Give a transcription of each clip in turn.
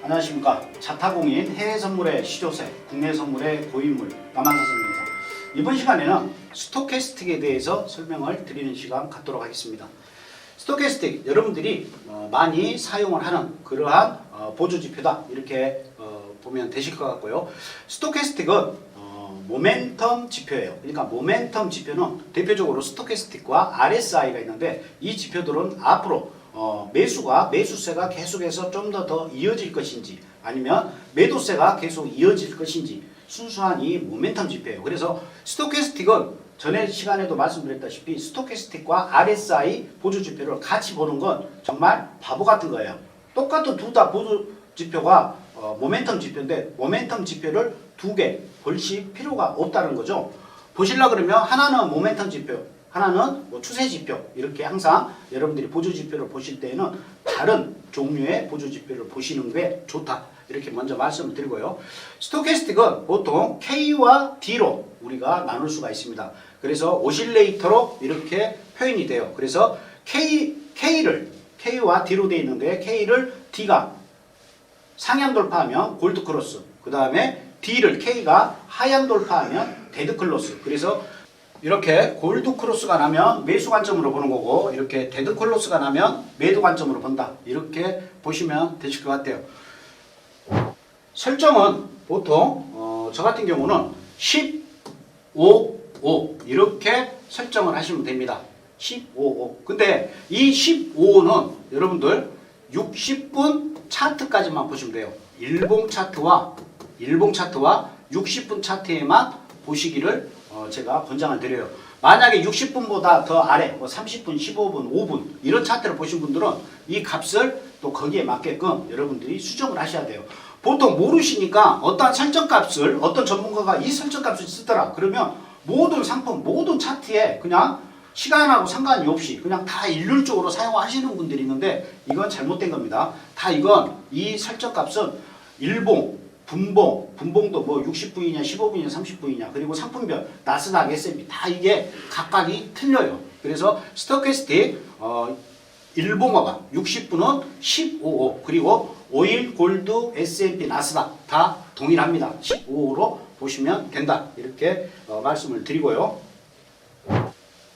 안녕하십니까. 자타공인 해외 선물의 시조세, 국내 선물의 고인물 남한사선입니다. 이번 시간에는 스토캐스틱에 대해서 설명을 드리는 시간 갖도록 하겠습니다. 스토캐스틱, 여러분들이 많이 사용을 하는 그러한 보조지표다, 이렇게 보면 되실 것 같고요. 스토캐스틱은 모멘텀 지표예요. 그러니까 모멘텀 지표는 대표적으로 스토캐스틱과 RSI가 있는데, 이 지표들은 앞으로 매수세가 계속해서 좀 더 이어질 것인지, 아니면 매도세가 계속 이어질 것인지, 순수한 이 모멘텀 지표예요. 그래서 스토캐스틱은 전에 시간에도 말씀드렸다시피 스토캐스틱과 RSI 보조 지표를 같이 보는 건 정말 바보 같은 거예요. 똑같은 둘 다 보조 지표가 모멘텀 지표인데, 모멘텀 지표를 두 개 볼 필요가 없다는 거죠. 보시려 그러면 하나는 모멘텀 지표, 하나는 추세 지표, 이렇게 항상 여러분들이 보조 지표를 보실 때에는 다른 종류의 보조 지표를 보시는 게 좋다, 이렇게 먼저 말씀을 드리고요. 스토캐스틱은 보통 K와 D로 우리가 나눌 수가 있습니다. 그래서 오실레이터로 이렇게 표현이 돼요. 그래서 K와 D로 되어 있는데, K를 D가 상향 돌파하면 골드 크로스, 그 다음에 K가 하향 돌파하면 데드 클로스. 그래서 이렇게 골드 크로스가 나면 매수 관점으로 보는 거고, 이렇게 데드 클로스가 나면 매도 관점으로 본다, 이렇게 보시면 되실 것 같아요. 설정은 보통 저 같은 경우는 15, 5 이렇게 설정을 하시면 됩니다. 15, 5. 근데 이 15는 여러분들 60분 차트까지만 보시면 돼요. 일봉 차트와 60분 차트에만 보시기를 제가 권장을 드려요. 만약에 60분보다 더 아래 30분, 15분, 5분 이런 차트를 보신 분들은 이 값을 또 거기에 맞게끔 여러분들이 수정을 하셔야 돼요. 보통 모르시니까 어떤 설정값을, 어떤 전문가가 이 설정값을 쓰더라 그러면 모든 상품, 모든 차트에 그냥 시간하고 상관이 없이 그냥 다 일률적으로 사용하시는 분들이 있는데, 이건 잘못된 겁니다. 다 이건 이 설정값은 일봉, 분봉도 뭐 60분이냐 15분이냐 30분이냐, 그리고 상품별 나스닥, S&P 다 이게 각각이 틀려요. 그래서 스토캐스틱 일봉화가 60분은 15호, 그리고 오일, 골드, S&P, 나스닥 다 동일합니다. 15호로 보시면 된다, 이렇게 말씀을 드리고요.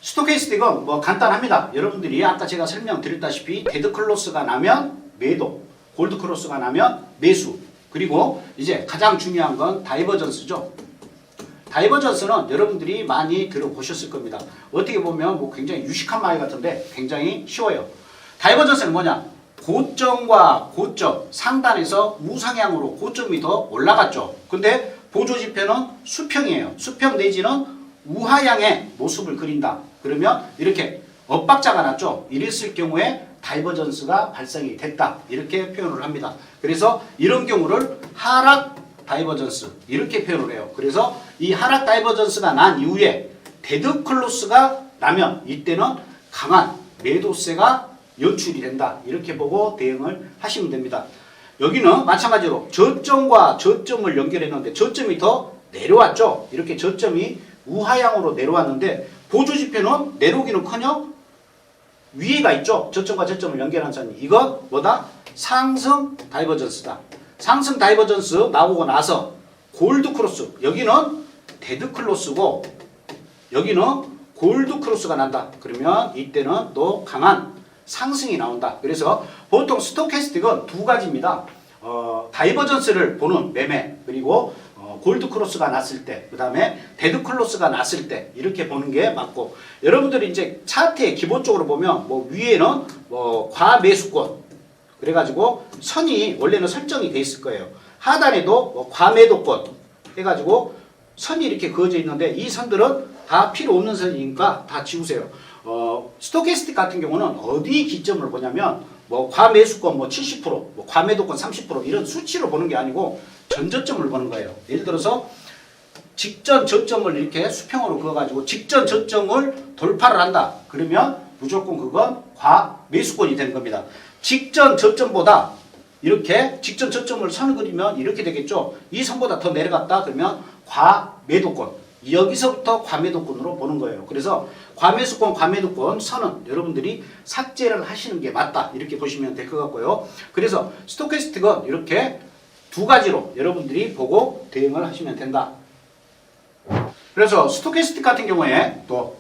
스토캐스틱은 뭐 간단합니다. 여러분들이 아까 제가 설명드렸다시피 데드 클로스가 나면 매도, 골드 클로스가 나면 매수, 그리고 이제 가장 중요한 건 다이버전스죠. 다이버전스는 여러분들이 많이 들어보셨을 겁니다. 어떻게 보면 뭐 굉장히 유식한 말 같은데 굉장히 쉬워요. 다이버전스는 뭐냐? 고점과 고점 상단에서 우상향으로 고점이 더 올라갔죠. 근데 보조지표는 수평이에요. 수평 내지는 우하향의 모습을 그린다. 그러면 이렇게 엇박자가 났죠. 이랬을 경우에 다이버전스가 발생이 됐다, 이렇게 표현을 합니다. 그래서 이런 경우를 하락 다이버전스 이렇게 표현을 해요. 그래서 이 하락 다이버전스가 난 이후에 데드 클로스가 나면 이때는 강한 매도세가 연출이 된다, 이렇게 보고 대응을 하시면 됩니다. 여기는 마찬가지로 저점과 저점을 연결했는데 저점이 더 내려왔죠. 이렇게 저점이 우하향으로 내려왔는데 보조지표는 내려오기는커녕 위에가 있죠. 저점과 저점을 연결한 선이. 이건 뭐다? 상승 다이버전스다. 상승 다이버전스 나오고 나서 골드 크로스, 여기는 데드 클로스고 여기는 골드 크로스가 난다. 그러면 이때는 또 강한 상승이 나온다. 그래서 보통 스토캐스틱은 두 가지입니다. 다이버전스를 보는 매매, 그리고 골드 크로스가 났을 때, 그 다음에 데드 클로스가 났을 때, 이렇게 보는 게 맞고, 여러분들이 이제 차트에 기본적으로 보면 뭐 위에는 뭐 과매수권, 그래가지고 선이 원래는 설정이 돼 있을 거예요. 하단에도 뭐 과매도권 해가지고 선이 이렇게 그어져 있는데, 이 선들은 다 필요 없는 선이니까 다 지우세요. 스토캐스틱 같은 경우는 어디 기점을 보냐면 뭐 과매수권 뭐 70%, 뭐 과매도권 30% 이런 수치로 보는 게 아니고 전저점을 보는 거예요. 예를 들어서 직전 저점을 이렇게 수평으로 그어가지고 직전 저점을 돌파를 한다. 그러면 무조건 그건 과매수권이 되는 겁니다. 직전 저점보다 이렇게 직전 저점을 선을 그리면 이렇게 되겠죠. 이 선보다 더 내려갔다 그러면 과매도권. 여기서부터 과매도권으로 보는 거예요. 그래서 과매수권, 과매도권 선은 여러분들이 삭제를 하시는 게 맞다. 이렇게 보시면 될 것 같고요. 그래서 스토캐스틱은 이렇게 두 가지로 여러분들이 보고 대응을 하시면 된다. 그래서 스토캐스틱 같은 경우에 또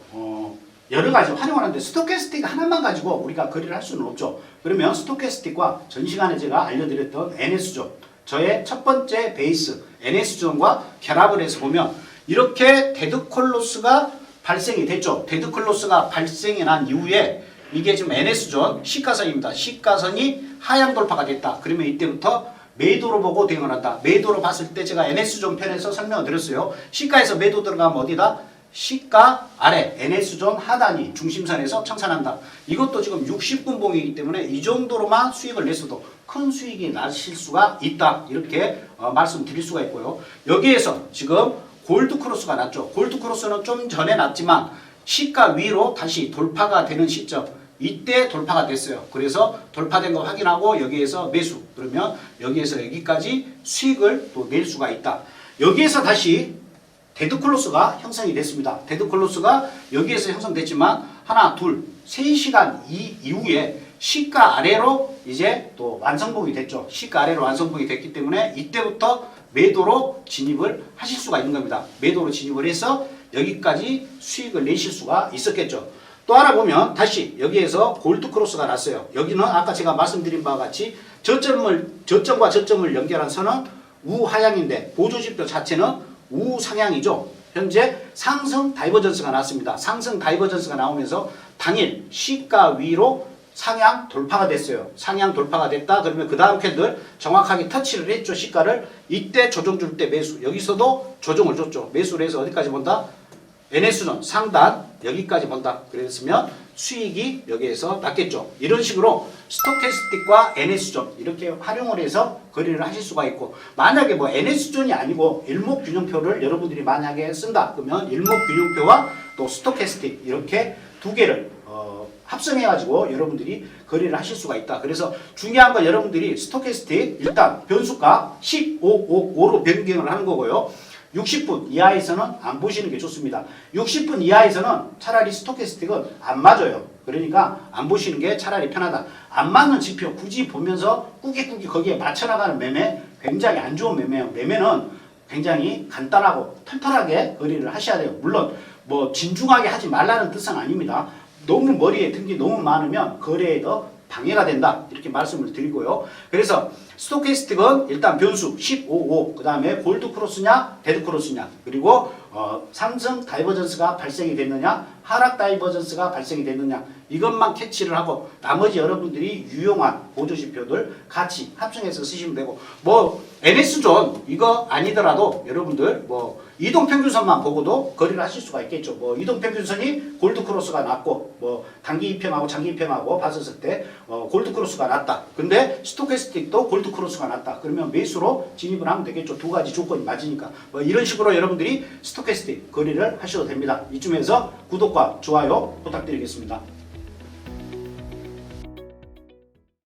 여러 가지 활용을 하는데 스토캐스틱 하나만 가지고 우리가 거래를 할 수는 없죠. 그러면 스토캐스틱과 전 시간에 제가 알려드렸던 NS존, 저의 첫 번째 베이스 NS존과 결합을 해서 보면 이렇게 데드콜로스가 발생이 됐죠. 데드콜로스가 발생이 난 이후에 이게 지금 NS존 시가선입니다. 시가선이 하향 돌파가 됐다. 그러면 이때부터 매도로 보고 대응을 한다. 매도로 봤을 때 제가 NS존 편에서 설명을 드렸어요. 시가에서 매도 들어가면 어디다? 시가 아래 NS존 하단이 중심선에서 청산한다. 이것도 지금 60분봉이기 때문에 이 정도로만 수익을 냈어도 큰 수익이 나실 수가 있다. 이렇게 말씀드릴 수가 있고요. 여기에서 지금 골드크로스가 났죠. 골드크로스는 좀 전에 났지만 시가 위로 다시 돌파가 되는 시점, 이때 돌파가 됐어요. 그래서 돌파된 거 확인하고 여기에서 매수, 그러면 여기에서 여기까지 수익을 또 낼 수가 있다. 여기에서 다시 데드클로스가 형성이 됐습니다. 데드클로스가 여기에서 형성됐지만 하나, 둘, 3시간 이후에 시가 아래로 이제 또 완성봉이 됐죠. 시가 아래로 완성봉이 됐기 때문에 이때부터 매도로 진입을 하실 수가 있는 겁니다. 매도로 진입을 해서 여기까지 수익을 내실 수가 있었겠죠. 또 하나 보면 다시 여기에서 골드크로스가 났어요. 여기는 아까 제가 말씀드린 바와 같이 저점과 저점을 연결한 선은 우하향인데 보조지표 자체는 우상향이죠. 현재 상승 다이버전스가 났습니다. 상승 다이버전스가 나오면서 당일 시가 위로 상향 돌파가 됐어요. 상향 돌파가 됐다. 그러면 그 다음 캔들 정확하게 터치를 했죠. 시가를. 이때 조정 줄 때 매수. 여기서도 조정을 줬죠. 매수를 해서 어디까지 본다? NS존 상단 여기까지 본다. 그랬으면 수익이 여기에서 났겠죠. 이런 식으로 스토캐스틱과 NS존 이렇게 활용을 해서 거래를 하실 수가 있고, 만약에 뭐 NS존이 아니고 일목균형표를 여러분들이 만약에 쓴다. 그러면 일목균형표와 또 스토캐스틱 이렇게 두 개를 합성해가지고 여러분들이 거래를 하실 수가 있다. 그래서 중요한 건 여러분들이 스토캐스틱 일단 변수가 1555로 변경을 하는 거고요. 60분 이하에서는 안 보시는 게 좋습니다. 60분 이하에서는 차라리 스토캐스틱은 안 맞아요. 그러니까 안 보시는 게 차라리 편하다. 안 맞는 지표 굳이 보면서 꾸깃꾸깃 거기에 맞춰나가는 매매 굉장히 안 좋은 매매예요. 매매는 굉장히 간단하고 털털하게 거래를 하셔야 돼요. 물론 뭐 진중하게 하지 말라는 뜻은 아닙니다. 너무 머리에 든 게 너무 많으면 거래에도 방해가 된다. 이렇게 말씀을 드리고요. 그래서 스토캐스틱은 일단 변수 15, 그 다음에 골드 크로스냐 데드 크로스냐, 그리고 상승 다이버전스가 발생이 됐느냐 하락 다이버전스가 발생이 됐느냐, 이것만 캐치를 하고 나머지 여러분들이 유용한 보조지표들 같이 합성해서 쓰시면 되고, 뭐 NS존 이거 아니더라도 여러분들 뭐 이동평균선만 보고도 거래를 하실 수가 있겠죠. 뭐 이동평균선이 골드크로스가 났고 뭐 단기 이평하고 장기 이평하고 봤었을 때 골드크로스가 났다. 근데 스토캐스틱도 골드크로스가 났다. 그러면 매수로 진입을 하면 되겠죠. 두 가지 조건이 맞으니까. 뭐 이런 식으로 여러분들이 스토캐스틱 거래를 하셔도 됩니다. 이쯤에서 구독과 좋아요 부탁드리겠습니다.